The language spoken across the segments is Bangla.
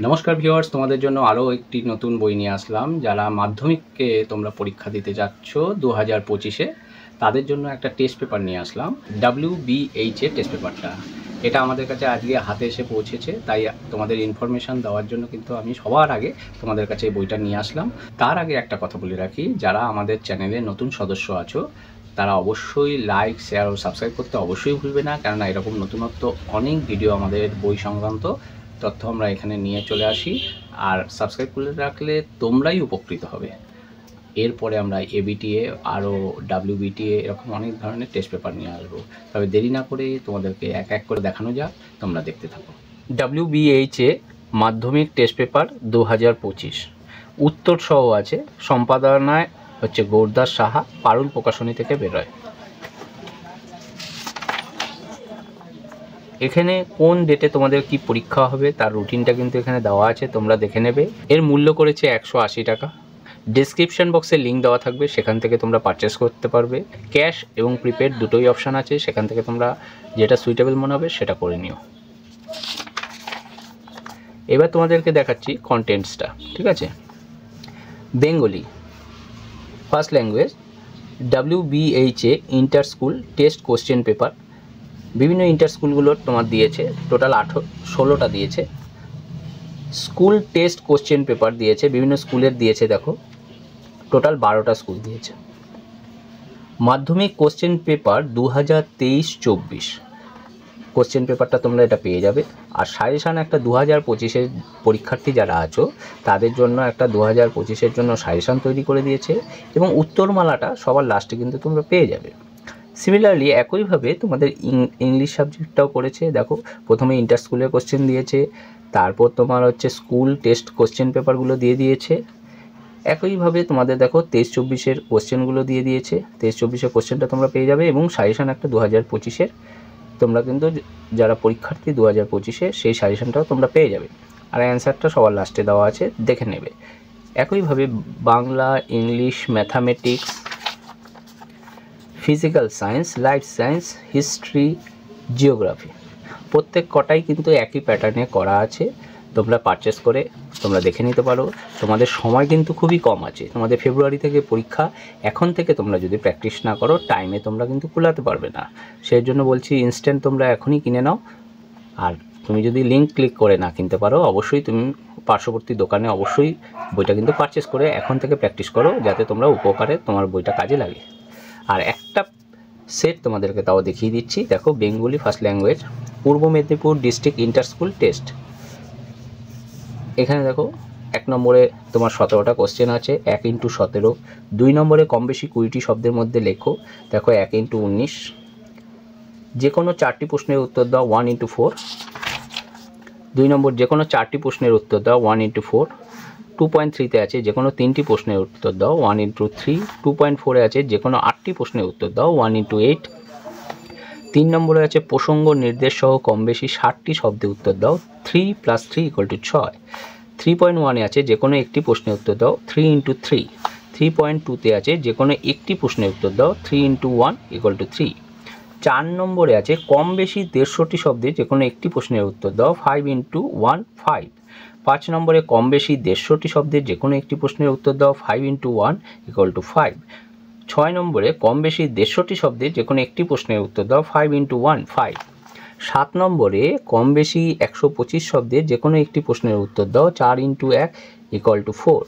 নমস্কার ভিউয়ার্স, তোমাদের জন্য আরও একটি নতুন বই নিয়ে আসলাম। যারা মাধ্যমিককে তোমরা পরীক্ষা দিতে যাচ্ছ 2025-এ, তাদের জন্য একটা টেস্ট পেপার নিয়ে আসলাম। WBH এর টেস্ট পেপারটা এটা আমাদের কাছে আজকে হাতে এসে পৌঁছেছে, তাই তোমাদের ইনফরমেশান দেওয়ার জন্য কিন্তু আমি সবার আগে তোমাদের কাছে এই বইটা নিয়ে আসলাম। তার আগে একটা কথা বলে রাখি, যারা আমাদের চ্যানেলে নতুন সদস্য আছো তারা অবশ্যই লাইক, শেয়ার ও সাবস্ক্রাইব করতে অবশ্যই ভুলবে না, কেননা এরকম নতুনত্ব অনেক ভিডিও আমাদের বই সংক্রান্ত তথ্য আমরা এখানে নিয়ে চলে আসি। আর সাবস্ক্রাইব করে রাখলে তোমরাই উপকৃত হবে। এরপরে আমরা এবিটিএ আরও WBTA এরকম অনেক ধরনের টেস্ট পেপার নিয়ে আসবো। তবে দেরি না করে তোমাদেরকে এক এক করে দেখানো যাক, তোমরা দেখতে থাকো। WBH মাধ্যমিক টেস্ট পেপার 2025 উত্তর সহ আছে। সম্পাদনায় হচ্ছে গৌরদাস সাহা, পারুল প্রকাশনী থেকে বেরোয়। এখানে কোন ডেটে তোমাদের কি পরীক্ষা হবে তার রুটিনটা কিন্তু এখানে দেওয়া আছে, তোমরা দেখে নেবে। এর মূল্য করেছে 180 টাকা। ডেসক্রিপশন বক্সে লিঙ্ক দেওয়া থাকবে, সেখান থেকে তোমরা পারচেস করতে পারবে। ক্যাশ এবং প্রিপেড দুটোই অপশান আছে, সেখান থেকে তোমরা যেটা সুইটেবল মনে হবে সেটা করে নিও। এবার তোমাদেরকে দেখাচ্ছি কন্টেন্টসটা, ঠিক আছে। Bengali first language, WBH inter school test question paper. বিভিন্ন ইন্টার স্কুলগুলোর তোমার দিয়েছে, টোটাল 16টা দিয়েছে। স্কুল টেস্ট কোশ্চেন পেপার দিয়েছে, বিভিন্ন স্কুলের দিয়েছে, দেখো টোটাল 12টা স্কুল দিয়েছে। মাধ্যমিক কোশ্চেন পেপার 2023-24 কোশ্চেন পেপারটা তোমরা এটা পেয়ে যাবে। আর সাজেশান একটা 2025-এর পরীক্ষার্থী যারা আছো তাদের জন্য একটা 2025-এর জন্য সাজেশান তৈরি করে দিয়েছে, এবং উত্তরমালাটা সবার লাস্টে কিন্তু তোমরা পেয়ে যাবে। সিমিলারলি একইভাবে তোমাদের ইংলিশ সাবজেক্টটাও করেছে। দেখো প্রথমে ইন্টার স্কুলের কোশ্চেন দিয়েছে, তারপর তোমার হচ্ছে স্কুল টেস্ট কোশ্চেন পেপারগুলো দিয়ে দিয়েছে। একইভাবে তোমাদের দেখো 23-24-এর কোশ্চেনগুলো দিয়ে দিয়েছে। 23-24-এর কোশ্চেনটা তোমরা পেয়ে যাবে, এবং সাজেশান একটা 2025-এর তোমরা কিন্তু যারা পরীক্ষার্থী 2025-এ সেই সাজেশানটাও তোমরা পেয়ে যাবে। আর অ্যান্সারটা সবার লাস্টে দেওয়া আছে, দেখে নেবে। একইভাবে Bangla, English, mathematics, physical science, life science, history, geography প্রত্যেক কটাই কিন্তু একই প্যাটার্নে করা আছে। তোমরা পারচেস করে তোমরা দেখে নিতে পারো। তোমাদের সময় কিন্তু খুবই কম আছে, তোমাদের ফেব্রুয়ারি থেকে পরীক্ষা। এখন থেকে তোমরা যদি প্র্যাকটিস না করো টাইমে তোমরা কিন্তু কুলাতে পারবে না। সেই জন্য বলছি ইনস্ট্যান্ট তোমরা এখনই কিনে নাও। আর তুমি যদি লিঙ্ক ক্লিক করে না কিনতে পারো, অবশ্যই তুমি পার্শ্ববর্তী দোকানে অবশ্যই বইটা কিন্তু পারচেস করে এখন থেকে প্র্যাকটিস করো, যাতে তোমরা উপকারে তোমার বইটা কাজে লাগে। আর একটা সেট তোমাদেরকে তাও দেখিয়ে দিচ্ছি। দেখো বেঙ্গলি ফার্স্ট ল্যাঙ্গুয়েজ, পূর্ব Medinipur district inter school test. এখানে দেখো 1 নম্বরে তোমার 17টা কোশ্চেন আছে, 1 × 17। 2 নম্বরে কম বেশি 20টি শব্দের মধ্যে লেখো। দেখো 1 × 19। যে কোনো 4টি প্রশ্নের উত্তর দাও 1 × 4। 2 নম্বর যে কোনো 4টি প্রশ্নের উত্তর দাও 1 × 4। 2.3-তে আছে যে কোনো 3টি প্রশ্নের উত্তর দাও 1 × 3। 2.4-এ আছে যে কোনো 8টি প্রশ্নের উত্তর দাও 1 × 8। 3 নম্বরে আছে প্রসঙ্গ নির্দেশ সহ কম বেশি 60টি শব্দে উত্তর দাও 3 + 3 = 6। 3.1-এ আছে যে কোনো একটি প্রশ্নের উত্তর দাও 3 × 3। 3.2-তে আছে যে কোনো একটি প্রশ্নের উত্তর দাও 3 × 1 = 3। 4 নম্বরে আছে কম বেশি 150টি শব্দে যে কোনো একটি প্রশ্নের উত্তর দাও 5 × 1 5। 5 নম্বরে কম বেশি 150টি শব্দের যে কোনো একটি প্রশ্নের উত্তর দাও 5 × 1 = 5। 6 নম্বরে কম বেশি 150টি শব্দের যে কোনো একটি প্রশ্নের উত্তর দাও 5 × 1 5। 7 নম্বরে কম বেশি 125 শব্দের যে কোনো একটি প্রশ্নের উত্তর দাও 4 × 1 = 4।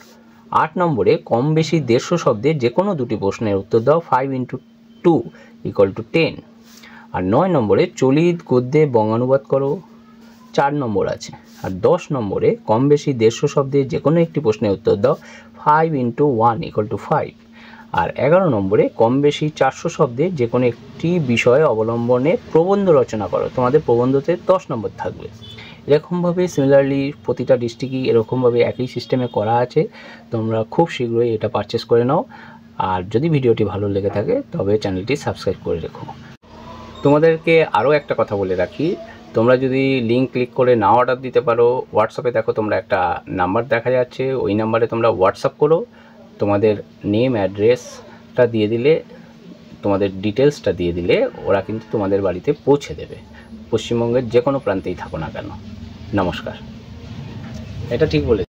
8 নম্বরে কম বেশি 150 শব্দের যে কোনো দুটি প্রশ্নের উত্তর দাও 5 × 2 = 10। আর 9 নম্বরে চলিত গদ্যে বঙ্গানুবাদ করো 4 নম্বর আছে। আর 10 নম্বরে কম বেশি 150 শব্দের যে কোনো একটি প্রশ্নের উত্তর দাও 5 × 1 = 5। আর 11 নম্বরে কম বেশি 400 শব্দের যে কোনো একটি বিষয় অবলম্বনে প্রবন্ধ রচনা করো। তোমাদের প্রবন্ধতে 10 নম্বর থাকবে। এরকমভাবে সিমিলারলি প্রতিটা ডিস্ট্রিক্টই এরকমভাবে একই সিস্টেমে করা আছে। তোমরা খুব শীঘ্রই এটা পারচেস করে নাও। আর যদি ভিডিওটি ভালো লেগে থাকে তবে চ্যানেলটি সাবস্ক্রাইব করে রেখো। তোমাদেরকে আরও একটা কথা বলে রাখি, তোমরা যদি লিঙ্ক ক্লিক করে না অর্ডার দিতে পারো, হোয়াটসঅ্যাপে দেখো তোমরা একটা নাম্বার দেখা যাচ্ছে, ওই নাম্বারে তোমরা হোয়াটসঅ্যাপ করো। তোমাদের নেম অ্যাড্রেসটা দিয়ে দিলে, তোমাদের ডিটেলসটা দিয়ে দিলে ওরা কিন্তু তোমাদের বাড়িতে পৌঁছে দেবে, পশ্চিমবঙ্গের যে কোনো প্রান্তেই থাকো না কেন। নমস্কার। এটা ঠিক বলে।